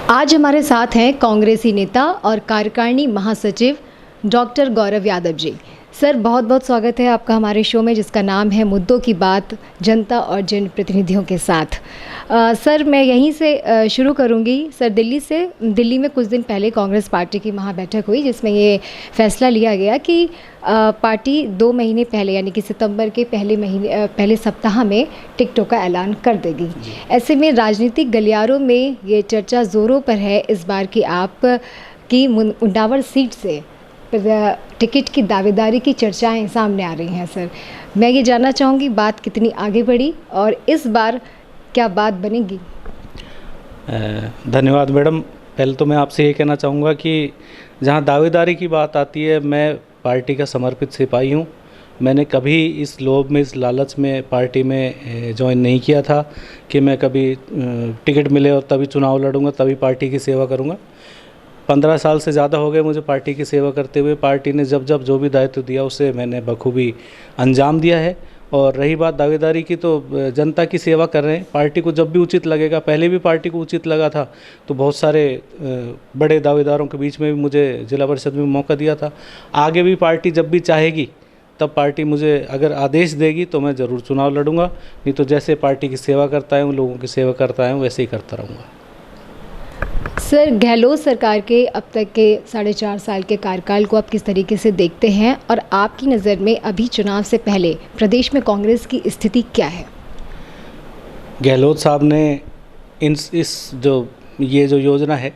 आज हमारे साथ हैं कांग्रेसी नेता और कार्यकारिणी महासचिव डॉक्टर गौरव यादव जी। सर, बहुत बहुत स्वागत है आपका हमारे शो में, जिसका नाम है मुद्दों की बात, जनता और जनप्रतिनिधियों के साथ। सर, मैं यहीं से शुरू करूंगी। सर, दिल्ली में कुछ दिन पहले कांग्रेस पार्टी की महाबैठक हुई, जिसमें ये फैसला लिया गया कि पार्टी 2 महीने पहले यानी कि सितंबर के पहले सप्ताह में टिकटों का ऐलान कर देगी। ऐसे में राजनीतिक गलियारों में ये चर्चा ज़ोरों पर है इस बार की आप की मुंडावर सीट से टिकट की दावेदारी की चर्चाएं सामने आ रही हैं। सर, मैं ये जानना चाहूँगी, बात कितनी आगे बढ़ी और इस बार क्या बात बनेगी? धन्यवाद मैडम। पहले तो मैं आपसे ये कहना चाहूँगा कि जहाँ दावेदारी की बात आती है, मैं पार्टी का समर्पित सिपाही हूँ। मैंने कभी इस लोभ में, इस लालच में पार्टी में ज्वाइन नहीं किया था कि मैं कभी टिकट मिले और तभी चुनाव लड़ूंगा, तभी पार्टी की सेवा करूँगा। 15 साल से ज़्यादा हो गए मुझे पार्टी की सेवा करते हुए। पार्टी ने जब जो भी दायित्व दिया उसे मैंने बखूबी अंजाम दिया है। और रही बात दावेदारी की, तो जनता की सेवा कर रहे हैं। पार्टी को जब भी उचित लगेगा, पहले भी पार्टी को उचित लगा था तो बहुत सारे बड़े दावेदारों के बीच में भी मुझे जिला परिषद में मौका दिया था। आगे भी पार्टी जब भी चाहेगी, तब पार्टी मुझे अगर आदेश देगी तो मैं ज़रूर चुनाव लड़ूंगा। नहीं तो जैसे पार्टी की सेवा करता हूँ, लोगों की सेवा करता हूँ, वैसे ही करता रहूँगा। सर, गहलोत सरकार के अब तक के 4.5 साल के कार्यकाल को आप किस तरीके से देखते हैं और आपकी नज़र में अभी चुनाव से पहले प्रदेश में कांग्रेस की स्थिति क्या है? गहलोत साहब ने ये जो योजना है,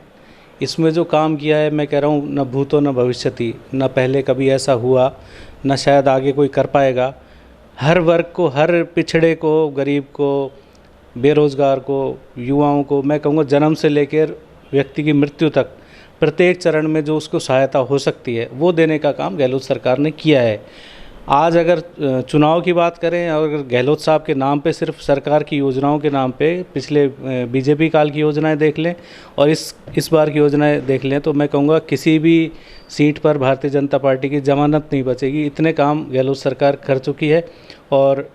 इसमें जो काम किया है, मैं कह रहा हूँ, न भूतो न भविष्यति, न पहले कभी ऐसा हुआ, न शायद आगे कोई कर पाएगा। हर वर्ग को, हर पिछड़े को, गरीब को, बेरोज़गार को, युवाओं को, मैं कहूँगा जन्म से लेकर व्यक्ति की मृत्यु तक प्रत्येक चरण में जो उसको सहायता हो सकती है, वो देने का काम गहलोत सरकार ने किया है। आज अगर चुनाव की बात करें और अगर गहलोत साहब के नाम पे, सिर्फ सरकार की योजनाओं के नाम पे, पिछले बीजेपी काल की योजनाएं देख लें और इस बार की योजनाएं देख लें, तो मैं कहूँगा किसी भी सीट पर भारतीय जनता पार्टी की जमानत नहीं बचेगी। इतने काम गहलोत सरकार कर चुकी है और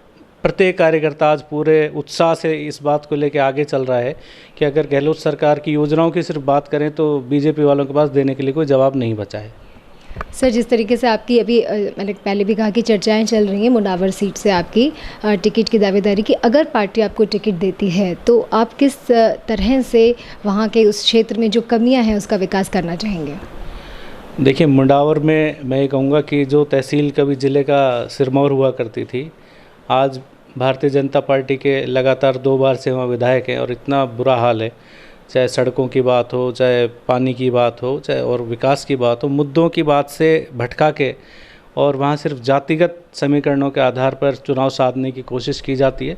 प्रत्येक कार्यकर्ता आज पूरे उत्साह से इस बात को लेकर आगे चल रहा है कि अगर गहलोत सरकार की योजनाओं की सिर्फ बात करें तो बीजेपी वालों के पास देने के लिए कोई जवाब नहीं बचा है। सर, जिस तरीके से आपकी अभी मैंने पहले भी कहा कि चर्चाएं चल रही हैं मुंडावर सीट से आपकी टिकट की दावेदारी की, अगर पार्टी आपको टिकट देती है तो आप किस तरह से वहाँ के उस क्षेत्र में जो कमियाँ हैं उसका विकास करना चाहेंगे? देखिए, मुंडावर में मैं ये कहूँगा कि जो तहसील कभी ज़िले का सिरमौर हुआ करती थी, आज भारतीय जनता पार्टी के लगातार 2 बार से वहाँ विधायक हैं और इतना बुरा हाल है, चाहे सड़कों की बात हो, चाहे पानी की बात हो, चाहे और विकास की बात हो, मुद्दों की बात से भटका के और वहाँ सिर्फ जातिगत समीकरणों के आधार पर चुनाव साधने की कोशिश की जाती है।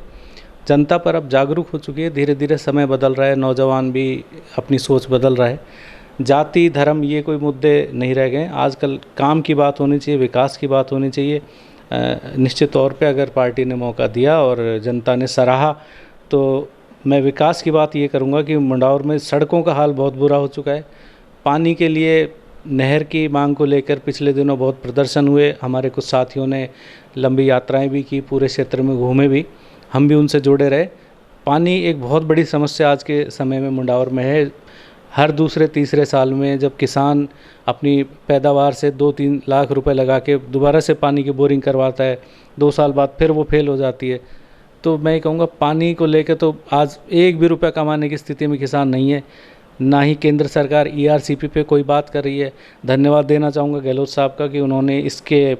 जनता पर अब जागरूक हो चुकी है, धीरे धीरे समय बदल रहा है, नौजवान भी अपनी सोच बदल रहा है। जाति, धर्म, ये कोई मुद्दे नहीं रह गए। आजकल काम की बात होनी चाहिए, विकास की बात होनी चाहिए। निश्चित तौर पे अगर पार्टी ने मौका दिया और जनता ने सराहा, तो मैं विकास की बात ये करूँगा कि मुंडावर में सड़कों का हाल बहुत बुरा हो चुका है। पानी के लिए नहर की मांग को लेकर पिछले दिनों बहुत प्रदर्शन हुए। हमारे कुछ साथियों ने लंबी यात्राएं भी की, पूरे क्षेत्र में घूमे भी, हम भी उनसे जुड़े रहे। पानी एक बहुत बड़ी समस्या आज के समय में मुंडावर में है। हर दूसरे तीसरे साल में जब किसान अपनी पैदावार से 2-3 लाख रुपए लगा के दोबारा से पानी की बोरिंग करवाता है, 2 साल बाद फिर वो फेल हो जाती है। तो मैं कहूँगा पानी को लेकर तो आज एक भी रुपया कमाने की स्थिति में किसान नहीं है, ना ही केंद्र सरकार ERCP पे कोई बात कर रही है। धन्यवाद देना चाहूँगा गहलोत साहब का कि उन्होंने इसके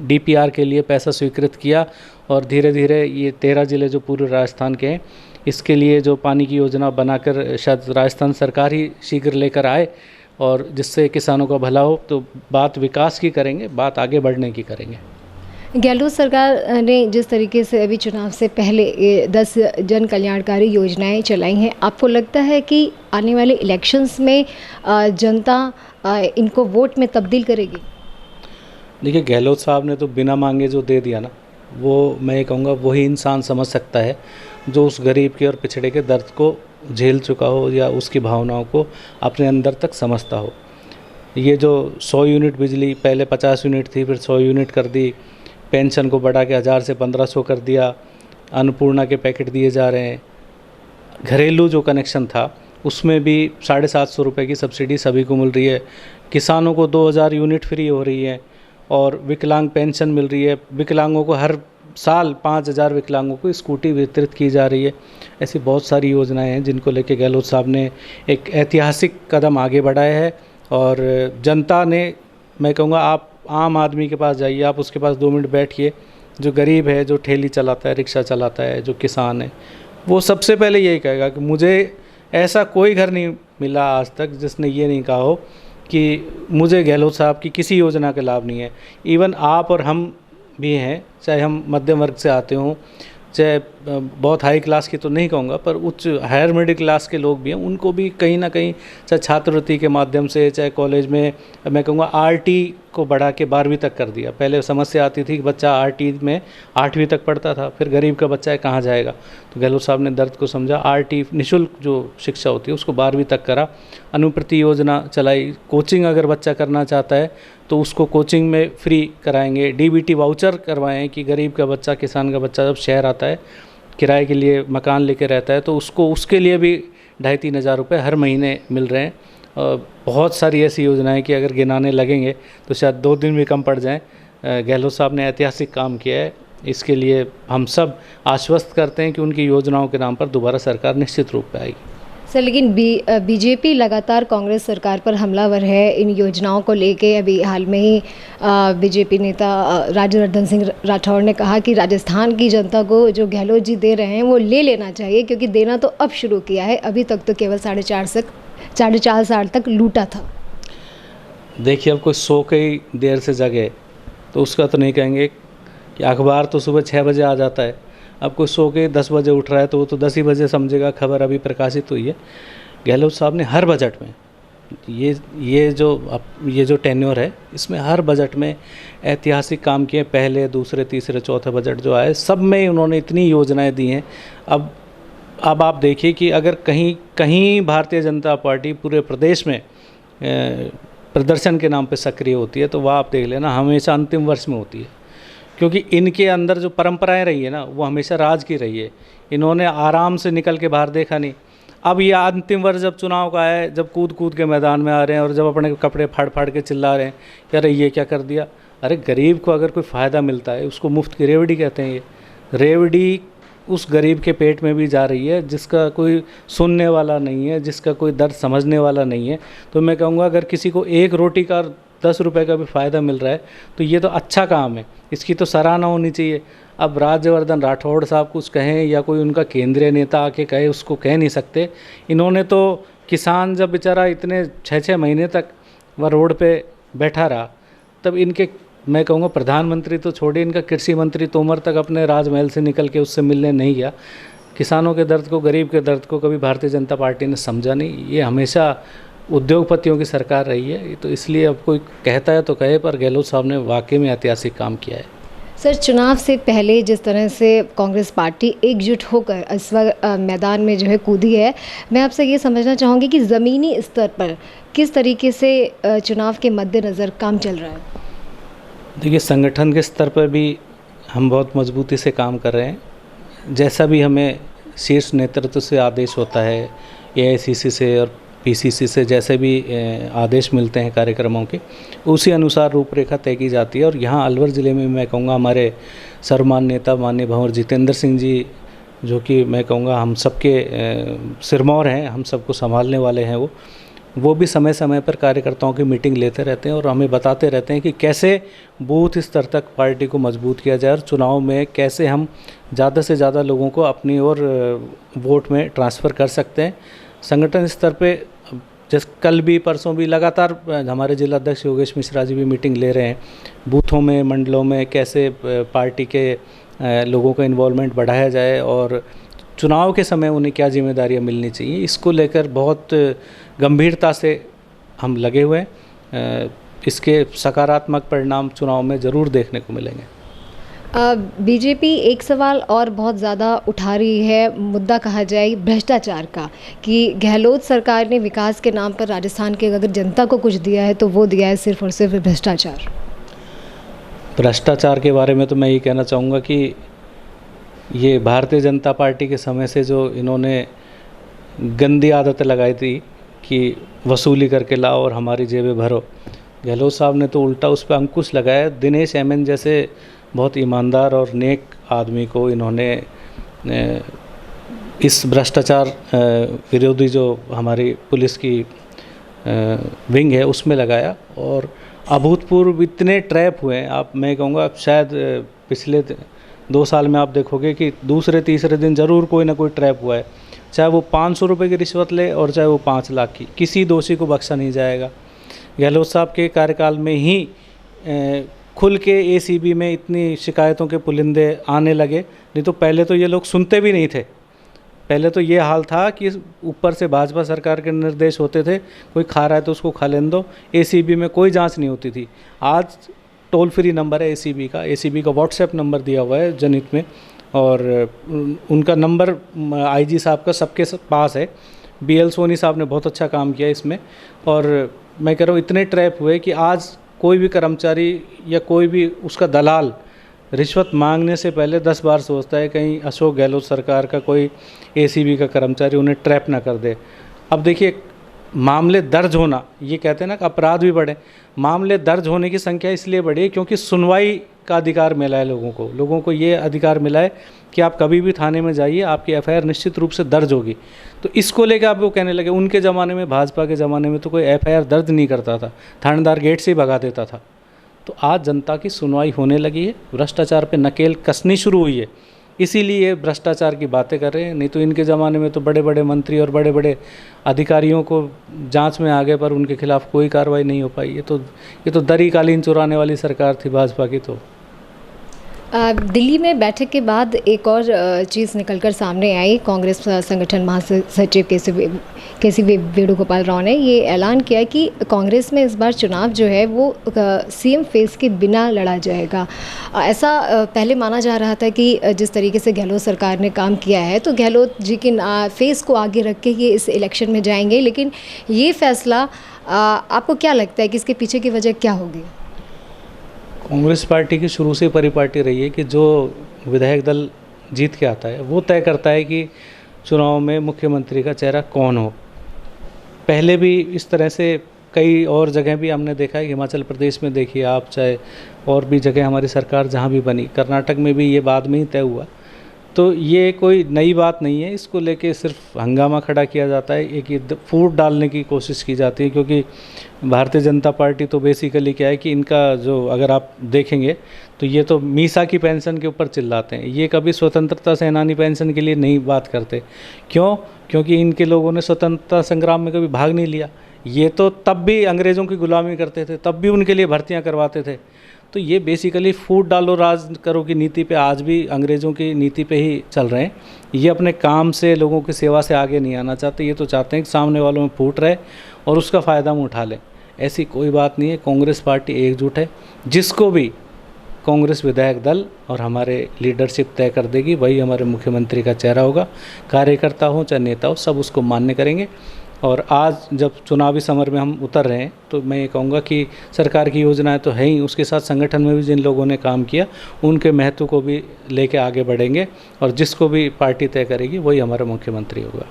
DPR के लिए पैसा स्वीकृत किया और धीरे धीरे ये 13 ज़िले जो पूरे राजस्थान के हैं, इसके लिए जो पानी की योजना बनाकर शायद राजस्थान सरकार ही शीघ्र लेकर आए और जिससे किसानों का भला हो। तो बात विकास की करेंगे, बात आगे बढ़ने की करेंगे। गहलोत सरकार ने जिस तरीके से अभी चुनाव से पहले ये 10 जन कल्याणकारी योजनाएं चलाई हैं, आपको लगता है कि आने वाले इलेक्शंस में जनता इनको वोट में तब्दील करेगी? देखिए, गहलोत साहब ने तो बिना मांगे जो दे दिया ना, वो मैं ये कहूँगा वही इंसान समझ सकता है जो उस गरीब के और पिछड़े के दर्द को झेल चुका हो या उसकी भावनाओं को अपने अंदर तक समझता हो। ये जो 100 यूनिट बिजली, पहले 50 यूनिट थी, फिर 100 यूनिट कर दी, पेंशन को बढ़ा के 1000 से 1500 कर दिया, अन्नपूर्णा के पैकेट दिए जा रहे हैं, घरेलू जो कनेक्शन था उसमें भी 750 रुपये की सब्सिडी सभी को मिल रही है। किसानों को 2000 यूनिट फ्री हो रही है और विकलांग पेंशन मिल रही है। विकलांगों को हर साल 5000 विकलांगों को स्कूटी वितरित की जा रही है। ऐसी बहुत सारी योजनाएं हैं जिनको लेके गहलोत साहब ने एक ऐतिहासिक कदम आगे बढ़ाया है। और जनता ने, मैं कहूँगा, आप आम आदमी के पास जाइए, आप उसके पास 2 मिनट बैठिए, जो गरीब है, जो ठेली चलाता है, रिक्शा चलाता है, जो किसान है, वो सबसे पहले यही कहेगा कि मुझे ऐसा कोई घर नहीं मिला आज तक जिसने ये नहीं कहा हो कि मुझे गहलोत साहब की किसी योजना का लाभ नहीं है। इवन आप और हम भी हैं, चाहे हम मध्यम वर्ग से आते हों, चाहे बहुत हाई क्लास की तो नहीं कहूँगा, पर उच्च हायर मिडिल क्लास के लोग भी हैं, उनको भी कहीं ना कहीं, चाहे छात्रवृत्ति के माध्यम से, चाहे कॉलेज में, मैं कहूँगा आरटी को बढ़ा के 12वीं तक कर दिया। पहले समस्या आती थी कि बच्चा आरटी में 8वीं तक पढ़ता था, फिर गरीब का बच्चा है कहाँ जाएगा, तो गहलोत साहब ने दर्द को समझा, आरटी निःशुल्क जो शिक्षा होती है उसको 12वीं तक करा। अनुप्रति योजना चलाई, कोचिंग अगर बच्चा करना चाहता है तो उसको कोचिंग में फ्री कराएंगे। डीबीटी वाउचर करवाएं कि गरीब का बच्चा, किसान का बच्चा जब शहर आता है, किराए के लिए मकान लेके रहता है, तो उसको उसके लिए भी 2,500-3 हज़ार रुपये हर महीने मिल रहे हैं। बहुत सारी ऐसी योजनाएं कि अगर गिनाने लगेंगे तो शायद 2 दिन भी कम पड़ जाएं। गहलोत साहब ने ऐतिहासिक काम किया है, इसके लिए हम सब आश्वस्त करते हैं कि उनकी योजनाओं के नाम पर दोबारा सरकार निश्चित रूप से आएगी। सर, लेकिन बीजेपी लगातार कांग्रेस सरकार पर हमलावर है इन योजनाओं को लेके। अभी हाल में ही बीजेपी नेता राज्यवर्धन सिंह राठौड़ ने कहा कि राजस्थान की जनता को जो गहलोत जी दे रहे हैं वो ले लेना चाहिए, क्योंकि देना तो अब शुरू किया है, अभी तक तो केवल 4.5 साल तक लूटा था। देखिए, अब कोई सो के ही देर से जगे तो उसका तो नहीं कहेंगे कि अखबार तो सुबह 6 बजे आ जाता है। अब कोई सो के 10 बजे उठ रहा है तो वो तो 10 ही बजे समझेगा खबर अभी प्रकाशित हुई है। गहलोत साहब ने हर बजट में ये जो टेन्योर है, इसमें हर बजट में ऐतिहासिक काम किए। पहले, दूसरे, तीसरे, चौथे बजट जो आए सब में उन्होंने इतनी योजनाएं दी हैं। अब आप देखिए कि अगर कहीं भारतीय जनता पार्टी पूरे प्रदेश में प्रदर्शन के नाम पे सक्रिय होती है तो वह आप देख लेना हमेशा अंतिम वर्ष में होती है, क्योंकि इनके अंदर जो परंपराएं रही है ना, वो हमेशा राज की रही है। इन्होंने आराम से निकल के बाहर देखा नहीं। अब ये अंतिम वर्ष जब चुनाव का है, जब कूद कूद के मैदान में आ रहे हैं और जब अपने कपड़े फाड़ फाड़ के चिल्ला रहे हैं कि अरे ये क्या कर दिया। अरे गरीब को अगर कोई फ़ायदा मिलता है, उसको मुफ्त की रेवड़ी कहते हैं। ये रेवड़ी उस गरीब के पेट में भी जा रही है जिसका कोई सुनने वाला नहीं है, जिसका कोई दर्द समझने वाला नहीं है। तो मैं कहूँगा अगर किसी को एक रोटी का 10 रुपये का भी फ़ायदा मिल रहा है तो ये तो अच्छा काम है, इसकी तो सराहना होनी चाहिए। अब राज्यवर्धन राठौड़ साहब कुछ कहें या कोई उनका केंद्रीय नेता आके कहे, उसको कह नहीं सकते। इन्होंने तो किसान जब बेचारा इतने 6-6 महीने तक वह रोड पे बैठा रहा, तब इनके, मैं कहूँगा प्रधानमंत्री तो छोड़िए, इनका कृषि मंत्री तोमर तक अपने राजमहल से निकल के उससे मिलने नहीं गया। किसानों के दर्द को, गरीब के दर्द को कभी भारतीय जनता पार्टी ने समझा नहीं। ये हमेशा उद्योगपतियों की सरकार रही है। तो इसलिए अब कोई कहता है तो कहे, पर गहलोत साहब ने वाकई में ऐतिहासिक काम किया है। सर, चुनाव से पहले जिस तरह से कांग्रेस पार्टी एकजुट होकर इस वक्त मैदान में जो है कूदी है, मैं आपसे ये समझना चाहूँगी कि ज़मीनी स्तर पर किस तरीके से चुनाव के मद्देनज़र काम चल रहा है। देखिए, संगठन के स्तर पर भी हम बहुत मजबूती से काम कर रहे हैं। जैसा भी हमें शीर्ष नेतृत्व से आदेश होता है, AICC से और PCC से जैसे भी आदेश मिलते हैं कार्यक्रमों के, उसी अनुसार रूपरेखा तय की जाती है। और यहाँ अलवर ज़िले में मैं कहूँगा हमारे सर्वमान्य नेता माननीय भंवर जितेंद्र सिंह जी, जो कि मैं कहूँगा हम सबके सिरमौर हैं, हम सबको संभालने वाले हैं, वो भी समय समय पर कार्यकर्ताओं की मीटिंग लेते रहते हैं और हमें बताते रहते हैं कि कैसे बूथ स्तर तक पार्टी को मजबूत किया जाए और चुनाव में कैसे हम ज़्यादा से ज़्यादा लोगों को अपनी ओर वोट में ट्रांसफ़र कर सकते हैं। संगठन स्तर पे जैसे कल भी, परसों भी लगातार हमारे जिला अध्यक्ष योगेश मिश्रा जी भी मीटिंग ले रहे हैं। बूथों में, मंडलों में कैसे पार्टी के लोगों का इन्वॉल्वमेंट बढ़ाया जाए और चुनाव के समय उन्हें क्या जिम्मेदारियां मिलनी चाहिए, इसको लेकर बहुत गंभीरता से हम लगे हुए हैं। इसके सकारात्मक परिणाम चुनाव में ज़रूर देखने को मिलेंगे। बीजेपी एक सवाल और बहुत ज़्यादा उठा रही है, मुद्दा कहा जाए भ्रष्टाचार का, कि गहलोत सरकार ने विकास के नाम पर राजस्थान के अगर जनता को कुछ दिया है तो वो दिया है सिर्फ और सिर्फ भ्रष्टाचार। भ्रष्टाचार के बारे में तो मैं ये कहना चाहूँगा कि ये भारतीय जनता पार्टी के समय से जो इन्होंने गंदी आदतें लगाई थी कि वसूली करके लाओ और हमारी जेबें भरो। गहलोत साहब ने तो उल्टा उस पर अंकुश लगाया। दिनेश एमएन जैसे बहुत ईमानदार और नेक आदमी को इन्होंने इस भ्रष्टाचार विरोधी जो हमारी पुलिस की विंग है उसमें लगाया और अभूतपूर्व इतने ट्रैप हुए हैं। आप, मैं कहूँगा शायद पिछले 2 साल में आप देखोगे कि दूसरे तीसरे दिन ज़रूर कोई ना कोई ट्रैप हुआ है, चाहे वो 500 रुपये की रिश्वत ले और चाहे वो 5 लाख की। किसी दोषी को बख्शा नहीं जाएगा। गहलोत साहब के कार्यकाल में ही खुल के एसीबी में इतनी शिकायतों के पुलिंदे आने लगे, नहीं तो पहले तो ये लोग सुनते भी नहीं थे। पहले तो ये हाल था कि ऊपर से भाजपा सरकार के निर्देश होते थे, कोई खा रहा है तो उसको खा लेने दो, एसीबी में कोई जांच नहीं होती थी। आज टोल फ्री नंबर है एसीबी का व्हाट्सएप नंबर दिया हुआ है जनहित में, और उनका नंबर आईजी साहब का सबके पास है। बीएल सोनी साहब ने बहुत अच्छा काम किया इसमें। और मैं कह रहा हूँ इतने ट्रैप हुए कि आज कोई भी कर्मचारी या कोई भी उसका दलाल रिश्वत मांगने से पहले 10 बार सोचता है कहीं अशोक गहलोत सरकार का कोई एसीबी का कर्मचारी उन्हें ट्रैप ना कर दे। अब देखिए, मामले दर्ज होना, ये कहते हैं ना कि अपराध भी बढ़े, मामले दर्ज होने की संख्या इसलिए बढ़ी क्योंकि सुनवाई का अधिकार मिला है लोगों को ये अधिकार मिला है कि आप कभी भी थाने में जाइए, आपकी एफआईआर निश्चित रूप से दर्ज होगी। तो इसको लेकर आप वो कहने लगे, उनके ज़माने में, भाजपा के ज़माने में तो कोई एफआईआर दर्ज नहीं करता था, थानेदार गेट से ही भगा देता था। तो आज जनता की सुनवाई होने लगी है, भ्रष्टाचार पे नकेल कसनी शुरू हुई है, इसीलिए भ्रष्टाचार की बातें कर रहे हैं। नहीं तो इनके ज़माने में तो बड़े बड़े मंत्री और बड़े बड़े अधिकारियों को जांच में आगे पर उनके खिलाफ कोई कार्रवाई नहीं हो पाई। ये तो दरी कालीन चुराने वाली सरकार थी भाजपा की। तो दिल्ली में बैठक के बाद एक और चीज़ निकलकर सामने आई। कांग्रेस संगठन महासचिव केसी वेणुगोपाल राव ने ये ऐलान किया कि कांग्रेस में इस बार चुनाव जो है वो सीएम फेस के बिना लड़ा जाएगा। ऐसा पहले माना जा रहा था कि जिस तरीके से गहलोत सरकार ने काम किया है तो गहलोत जी के फेस को आगे रख के ये इस इलेक्शन में जाएंगे, लेकिन ये फैसला आपको क्या लगता है कि इसके पीछे की वजह क्या होगी? कांग्रेस पार्टी की शुरू से परिपाटी रही है कि जो विधायक दल जीत के आता है वो तय करता है कि चुनाव में मुख्यमंत्री का चेहरा कौन हो। पहले भी इस तरह से कई और जगह भी हमने देखा है, हिमाचल प्रदेश में देखिए आप, चाहे और भी जगह हमारी सरकार जहाँ भी बनी, कर्नाटक में भी ये बाद में ही तय हुआ। तो ये कोई नई बात नहीं है, इसको लेके सिर्फ हंगामा खड़ा किया जाता है, एक फूट डालने की कोशिश की जाती है। क्योंकि भारतीय जनता पार्टी तो बेसिकली क्या है कि इनका जो, अगर आप देखेंगे तो ये तो मीसा की पेंशन के ऊपर चिल्लाते हैं, ये कभी स्वतंत्रता सेनानी पेंशन के लिए नहीं बात करते। क्यों? क्योंकि इनके लोगों ने स्वतंत्रता संग्राम में कभी भाग नहीं लिया। ये तो तब भी अंग्रेज़ों की गुलामी करते थे, तब भी उनके लिए भर्तियाँ करवाते थे। तो ये बेसिकली फूट डालो राज करो की नीति पे आज भी अंग्रेज़ों की नीति पे ही चल रहे हैं। ये अपने काम से, लोगों की सेवा से आगे नहीं आना चाहते। ये तो चाहते हैं कि सामने वालों में फूट रहे और उसका फ़ायदा हम उठा लें। ऐसी कोई बात नहीं है। कांग्रेस पार्टी एकजुट है, जिसको भी कांग्रेस विधायक दल और हमारे लीडरशिप तय कर देगी वही हमारे मुख्यमंत्री का चेहरा होगा। कार्यकर्ता हो चाहे नेता हो, सब उसको मान्य करेंगे। और आज जब चुनावी समर में हम उतर रहे हैं तो मैं ये कहूँगा कि सरकार की योजनाएं तो है ही, उसके साथ संगठन में भी जिन लोगों ने काम किया उनके महत्व को भी लेके आगे बढ़ेंगे और जिसको भी पार्टी तय करेगी वही हमारा मुख्यमंत्री होगा।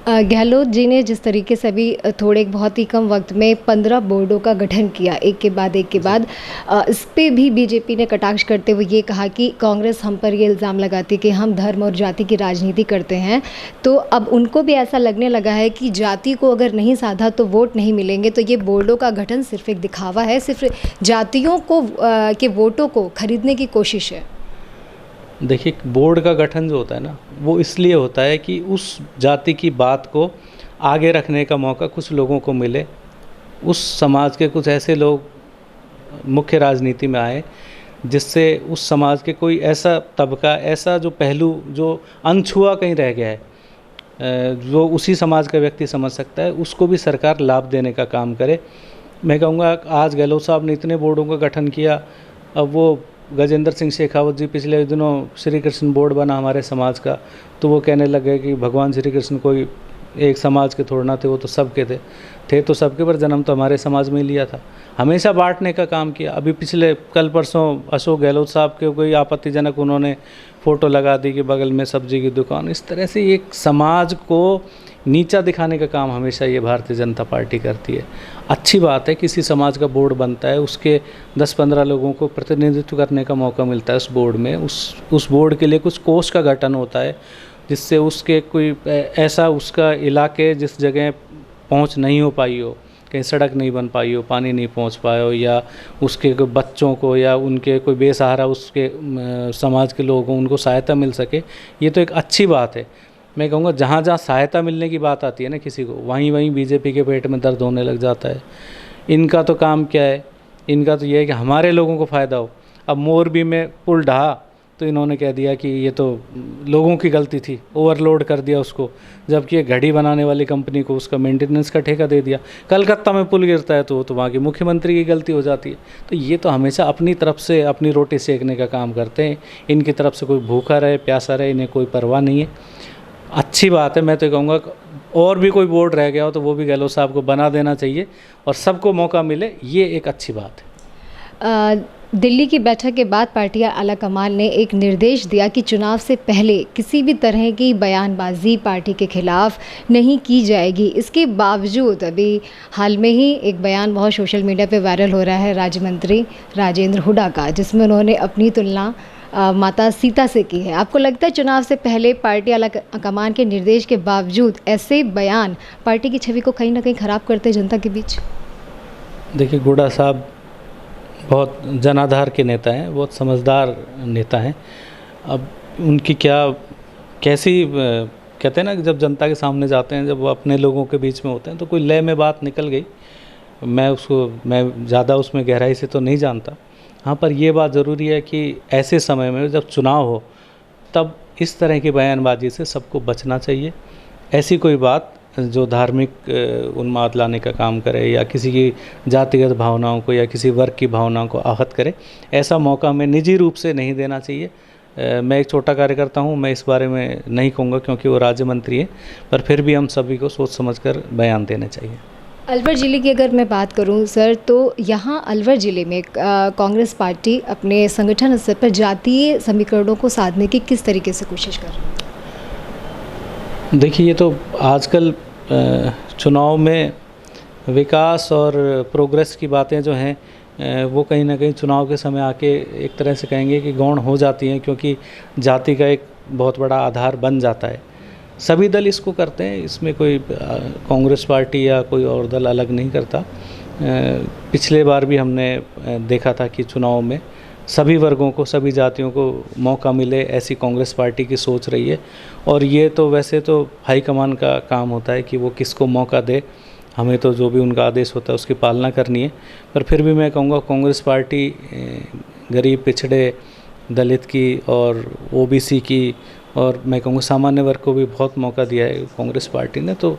गहलोत जी ने जिस तरीके से अभी थोड़े बहुत ही कम वक्त में 15 बोर्डों का गठन किया, एक के बाद इस पे भी बीजेपी ने कटाक्ष करते हुए ये कहा कि कांग्रेस हम पर ये इल्ज़ाम लगाती है कि हम धर्म और जाति की राजनीति करते हैं। तो अब उनको भी ऐसा लगने लगा है कि जाति को अगर नहीं साधा तो वोट नहीं मिलेंगे। तो ये बोर्डों का गठन सिर्फ एक दिखावा है, सिर्फ जातियों को के वोटों को खरीदने की कोशिश है। देखिए, बोर्ड का गठन जो होता है ना, वो इसलिए होता है कि उस जाति की बात को आगे रखने का मौका कुछ लोगों को मिले, उस समाज के कुछ ऐसे लोग मुख्य राजनीति में आए जिससे उस समाज के कोई ऐसा तबका, ऐसा जो पहलू जो अनछुआ कहीं रह गया है, जो उसी समाज का व्यक्ति समझ सकता है, उसको भी सरकार लाभ देने का काम करे। मैं कहूँगा आज गहलोत साहब ने इतने बोर्डों का गठन किया। अब वो गजेंद्र सिंह शेखावत जी, पिछले दिनों श्री कृष्ण बोर्ड बना हमारे समाज का, तो वो कहने लगे कि भगवान श्री कृष्ण कोई एक समाज के थोड़ा ना थे, वो तो सबके थे तो सबके, पर जन्म तो हमारे समाज में ही लिया था। हमेशा बांटने का काम किया। अभी पिछले कल परसों अशोक गहलोत साहब के कोई आपत्तिजनक उन्होंने फ़ोटो लगा दी कि बगल में सब्जी की दुकान। इस तरह से एक समाज को नीचा दिखाने का काम हमेशा ये भारतीय जनता पार्टी करती है। अच्छी बात है, किसी समाज का बोर्ड बनता है, उसके 10-15 लोगों को प्रतिनिधित्व करने का मौका मिलता है उस बोर्ड में। उस बोर्ड के लिए कुछ कोष का गठन होता है, जिससे उसके कोई ऐसा उसका इलाके जिस जगह पहुंच नहीं हो पाई हो, कहीं सड़क नहीं बन पाई हो, पानी नहीं पहुंच पाया हो, या उसके कोई बच्चों को या उनके कोई बेसहारा उसके समाज के लोगों को उनको सहायता मिल सके, ये तो एक अच्छी बात है। मैं कहूँगा जहाँ जहाँ सहायता मिलने की बात आती है ना किसी को, वहीं वहीं बीजेपी के पेट में दर्द होने लग जाता है। इनका तो काम क्या है, इनका तो ये है कि हमारे लोगों को फ़ायदा हो। अब मोरबी में पुल ढहा तो इन्होंने कह दिया कि ये तो लोगों की गलती थी, ओवरलोड कर दिया उसको, जबकि ये घड़ी बनाने वाली कंपनी को उसका मेंटेनेंस का ठेका दे दिया। कलकत्ता में पुल गिरता है तो वहाँ की मुख्यमंत्री की गलती हो जाती है। तो ये तो हमेशा अपनी तरफ से अपनी रोटी सेकने का काम करते हैं। इनकी तरफ से कोई भूखा रहे प्यासा रहे, इन्हें कोई परवाह नहीं है। अच्छी बात है। मैं तो कहूँगा और भी कोई बोर्ड रह गया हो तो वो भी गहलोत साहब को बना देना चाहिए और सबको मौका मिले, ये एक अच्छी बात है। दिल्ली की बैठक के बाद पार्टी आलाकमान ने एक निर्देश दिया कि चुनाव से पहले किसी भी तरह की बयानबाजी पार्टी के खिलाफ नहीं की जाएगी। इसके बावजूद अभी हाल में ही एक बयान बहुत सोशल मीडिया पे वायरल हो रहा है राज्य मंत्री राजेंद्र हुड्डा का, जिसमें उन्होंने अपनी तुलना माता सीता से की है। आपको लगता है चुनाव से पहले पार्टी आलाकमान के निर्देश के बावजूद ऐसे बयान पार्टी की छवि को कहीं ना कहीं ख़राब करते हैं जनता के बीच? देखिए, हुड्डा साहब बहुत जनाधार के नेता हैं, बहुत समझदार नेता हैं। अब उनकी कैसी कहते हैं ना कि जब जनता के सामने जाते हैं, जब वो अपने लोगों के बीच में होते हैं तो कोई लय में बात निकल गई। मैं ज़्यादा उसमें गहराई से तो नहीं जानता। हाँ, पर यह बात ज़रूरी है कि ऐसे समय में जब चुनाव हो तब इस तरह की बयानबाजी से सबको बचना चाहिए। ऐसी कोई बात जो धार्मिक उन्माद लाने का काम करे या किसी की जातिगत भावनाओं को या किसी वर्ग की भावनाओं को आहत करे, ऐसा मौका मैं निजी रूप से नहीं देना चाहिए। मैं एक छोटा कार्यकर्ता हूं, मैं इस बारे में नहीं कहूँगा क्योंकि वो राज्य मंत्री है, पर फिर भी हम सभी को सोच समझकर बयान देने चाहिए। अलवर ज़िले की अगर मैं बात करूं सर, तो यहाँ अलवर ज़िले में कांग्रेस पार्टी अपने संगठन स्तर पर जातीय समीकरणों को साधने की किस तरीके से कोशिश कर रही है? देखिए, ये तो आजकल चुनाव में विकास और प्रोग्रेस की बातें जो हैं वो कहीं ना कहीं चुनाव के समय आके एक तरह से कहेंगे कि गौण हो जाती हैं, क्योंकि जाति का एक बहुत बड़ा आधार बन जाता है। सभी दल इसको करते हैं, इसमें कोई कांग्रेस पार्टी या कोई और दल अलग नहीं करता। पिछले बार भी हमने देखा था कि चुनाव में सभी वर्गों को, सभी जातियों को मौका मिले, ऐसी कांग्रेस पार्टी की सोच रही है। और ये तो वैसे तो हाईकमान का काम होता है कि वो किसको मौका दे, हमें तो जो भी उनका आदेश होता है उसकी पालना करनी है। पर फिर भी मैं कहूँगा कांग्रेस पार्टी गरीब, पिछड़े, दलित की और ओबीसी की और मैं कहूँगा सामान्य वर्ग को भी बहुत मौका दिया है कांग्रेस पार्टी ने, तो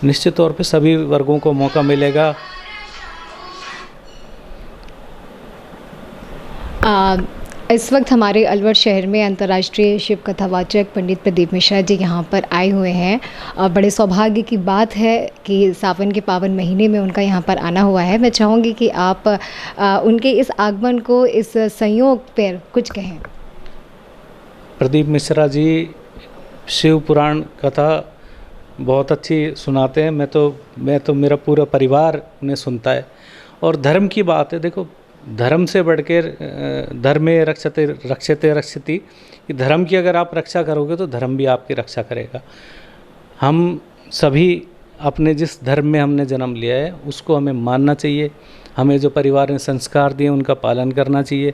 निश्चित तौर पे सभी वर्गों को मौका मिलेगा। इस वक्त हमारे अलवर शहर में अंतर्राष्ट्रीय शिव कथावाचक पंडित प्रदीप मिश्रा जी यहाँ पर आए हुए हैं। बड़े सौभाग्य की बात है कि सावन के पावन महीने में उनका यहाँ पर आना हुआ है। मैं चाहूँगी कि आप उनके इस आगमन को, इस संयोग पर कुछ कहें। प्रदीप मिश्रा जी शिव पुराण कथा बहुत अच्छी सुनाते हैं। मैं तो मेरा पूरा परिवार उन्हें सुनता है। और धर्म की बात है, देखो धर्म से बढ़कर धर्मे रक्षते रक्षते रक्षति, धर्म की अगर आप रक्षा करोगे तो धर्म भी आपकी रक्षा करेगा। हम सभी अपने जिस धर्म में हमने जन्म लिया है उसको हमें मानना चाहिए। हमें जो परिवार ने संस्कार दिए उनका पालन करना चाहिए।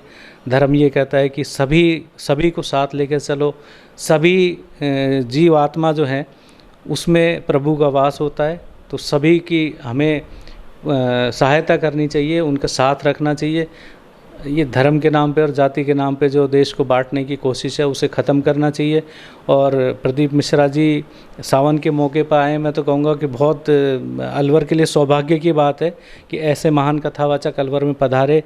धर्म ये कहता है कि सभी को साथ लेकर चलो। सभी जीव आत्मा जो है उसमें प्रभु का वास होता है, तो सभी की हमें सहायता करनी चाहिए, उनका साथ रखना चाहिए। ये धर्म के नाम पे और जाति के नाम पे जो देश को बांटने की कोशिश है उसे ख़त्म करना चाहिए। और प्रदीप मिश्रा जी सावन के मौके पर आए, मैं तो कहूँगा कि बहुत अलवर के लिए सौभाग्य की बात है कि ऐसे महान कथावाचक अलवर में पधारे।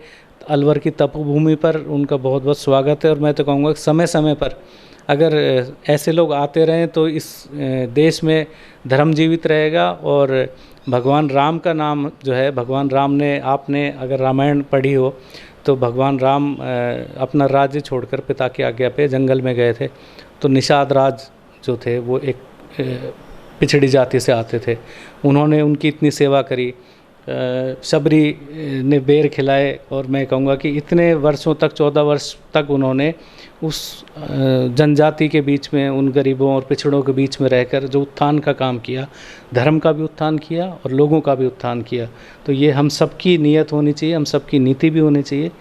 अलवर की तपोभूमि पर उनका बहुत बहुत स्वागत है। और मैं तो कहूँगा कि समय समय पर अगर ऐसे लोग आते रहें तो इस देश में धर्म जीवित रहेगा। और भगवान राम का नाम जो है, भगवान राम ने, आपने अगर रामायण पढ़ी हो तो भगवान राम अपना राज्य छोड़कर पिता की आज्ञा पे जंगल में गए थे, तो निषाद राज जो थे वो एक पिछड़ी जाति से आते थे, उन्होंने उनकी इतनी सेवा करी, शबरी ने बेर खिलाए, और मैं कहूँगा कि इतने वर्षों तक 14 वर्ष तक उन्होंने उस जनजाति के बीच में, उन गरीबों और पिछड़ों के बीच में रहकर जो उत्थान का काम किया, धर्म का भी उत्थान किया और लोगों का भी उत्थान किया। तो ये हम सबकी नीयत होनी चाहिए, हम सबकी नीति भी होनी चाहिए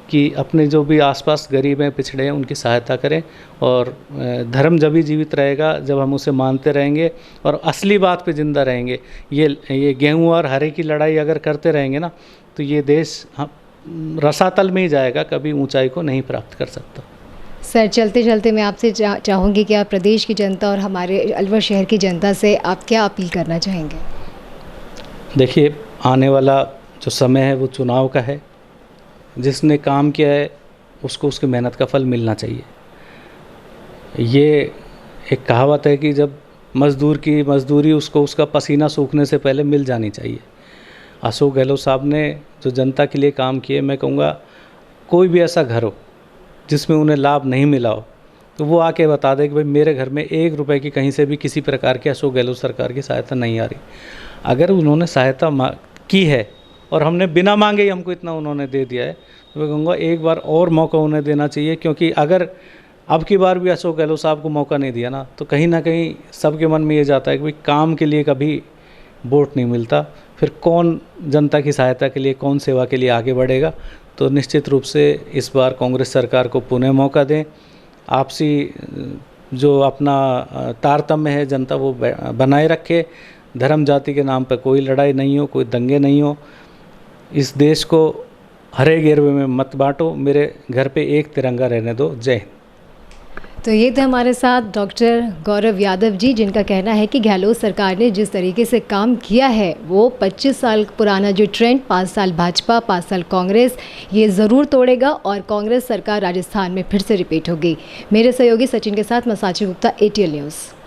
कि अपने जो भी आसपास गरीब हैं, पिछड़े हैं, उनकी सहायता करें। और धर्म जब भी जीवित रहेगा जब हम उसे मानते रहेंगे और असली बात पे ज़िंदा रहेंगे। ये गेहूँ और हरे की लड़ाई अगर करते रहेंगे ना, तो ये देश रसातल में ही जाएगा, कभी ऊंचाई को नहीं प्राप्त कर सकता। सर, चलते चलते मैं आपसे चाहूँगी कि आप प्रदेश की जनता और हमारे अलवर शहर की जनता से आप क्या अपील करना चाहेंगे? देखिए, आने वाला जो समय है वो चुनाव का है। जिसने काम किया है उसको उसकी मेहनत का फल मिलना चाहिए। ये एक कहावत है कि जब मज़दूर की मज़दूरी उसको उसका पसीना सूखने से पहले मिल जानी चाहिए। अशोक गहलोत साहब ने जो जनता के लिए काम किए, मैं कहूँगा कोई भी ऐसा घर हो जिसमें उन्हें लाभ नहीं मिला हो, तो वो आके बता दे कि भाई मेरे घर में 1 रुपए की कहीं से भी किसी प्रकार की अशोक गहलोत सरकार की सहायता नहीं आ रही। अगर उन्होंने सहायता की है और हमने बिना मांगे ही हमको इतना उन्होंने दे दिया है, तो मैं कहूँगा एक बार और मौका उन्हें देना चाहिए। क्योंकि अगर अब की बार भी अशोक गहलोत साहब को मौका नहीं दिया ना, तो कहीं ना कहीं सबके मन में ये जाता है कि भाई काम के लिए कभी वोट नहीं मिलता, फिर कौन जनता की सहायता के लिए, कौन सेवा के लिए आगे बढ़ेगा। तो निश्चित रूप से इस बार कांग्रेस सरकार को पुनः मौका दें। आपसी जो अपना तारतम्य है जनता वो बनाए रखे। धर्म जाति के नाम पर कोई लड़ाई नहीं हो, कोई दंगे नहीं हो। इस देश को हरे गेरवे में मत बांटो, मेरे घर पे एक तिरंगा रहने दो। जय हिंद। तो ये थे हमारे साथ डॉक्टर गौरव यादव जी, जिनका कहना है कि गहलोत सरकार ने जिस तरीके से काम किया है वो 25 साल पुराना जो ट्रेंड 5 साल भाजपा 5 साल कांग्रेस, ये ज़रूर तोड़ेगा और कांग्रेस सरकार राजस्थान में फिर से रिपीट होगी। मेरे सहयोगी सचिन के साथ मैं साची गुप्ता, ATL न्यूज़।